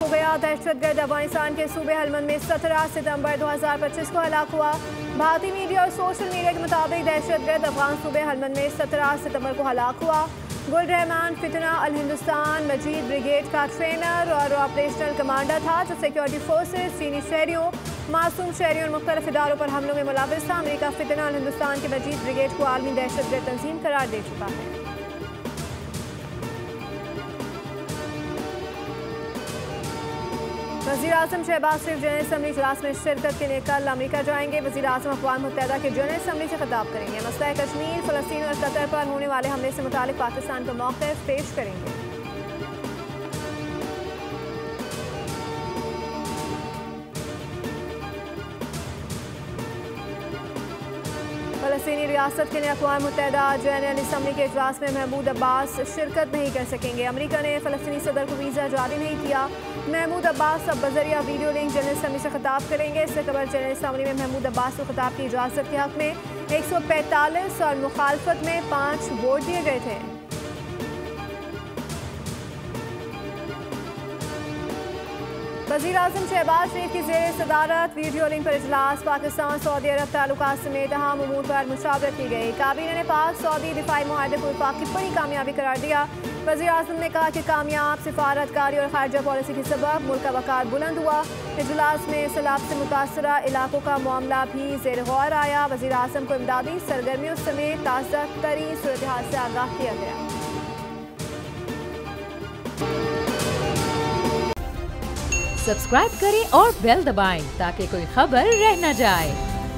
हो गया। दहशतगर्द अफगानिस्तान के सूबे हलमंद में 17 सितंबर 2025 को हलाक हुआ। भारतीय मीडिया और सोशल मीडिया के मुताबिक दहशतगर्द अफगान सूबे हलमंद में 17 सितंबर को हलाक हुआ। गुल रहमान फितना अल हिंदुस्तान मजीद ब्रिगेड का ट्रेनर और ऑपरेशनल कमांडर था, जो सिक्योरिटी फोर्सेस, चीनी शहरियों, मासूम शहरियों और मुख्तलिफ इदारों पर हमलों में मुलविस था। अमेरिका फितना अल हिंदुस्तान की मजीद ब्रिगेड को आलमी दहशतगर्द तंजीम करार दे चुका है। वज़ीर आज़म शहबाज शरीफ जनरल असम्बली इजलास में शिरकत के लिए कल अमेरिका जाएंगे। वज़ीर आज़म अक़वाम मुत्तहिदा के जनरल असम्बली से खिताब करेंगे। मसला कश्मीर, फ़लस्तीन और कतर पर होने वाले हमले से मुतालिक पाकिस्तान का मौक़िफ़ पेश करेंगे। फ़लस्तीनी रियासत के लिए अक़वाम मुत्तहिदा जनरल असम्बली के इजलास में महमूद अब्बास शिरकत नहीं कर सकेंगे। अमेरिका ने फ़लस्तीनी सदर को वीज़ा जारी नहीं किया। महमूद अब्बास अब बज़रिया वीडियो लिंक जनरल असम्बली से खिताब करेंगे। इससे कबल जनरल असम्बली में महमूद अब्बास को खिताब की इजाज़त के हक़ में 145 और मुखालफत में 5 वोट दिए गए थे। वज़ीर आज़म शहबाज शरीफ की ज़ेर सदारत वीडियो लिंक पर इजलास। पाकिस्तान सऊदी अरब ताल्लुकात समेत अहम उमूर पर मुशावरत की गई। काबीना ने पाक सऊदी दिफाई मुआहदे को वफाक की बड़ी कामयाबी करार दिया। वज़ीर आज़म ने कहा कि कामयाब सिफारतकारी और खारजा पॉलिसी के सबब मुल्क का वक़ार बुलंद हुआ। इजलास में सैलाब से मुतासरा इलाकों का मामला भी ज़ेर गौर आया। वज़ीर आज़म को इमदादी सरगर्मियों समेत ताज़ा तरीन सूरत हाल से आगाह किया गया। सब्सक्राइब करें और बेल दबाएं ताकि कोई खबर रह न जाए।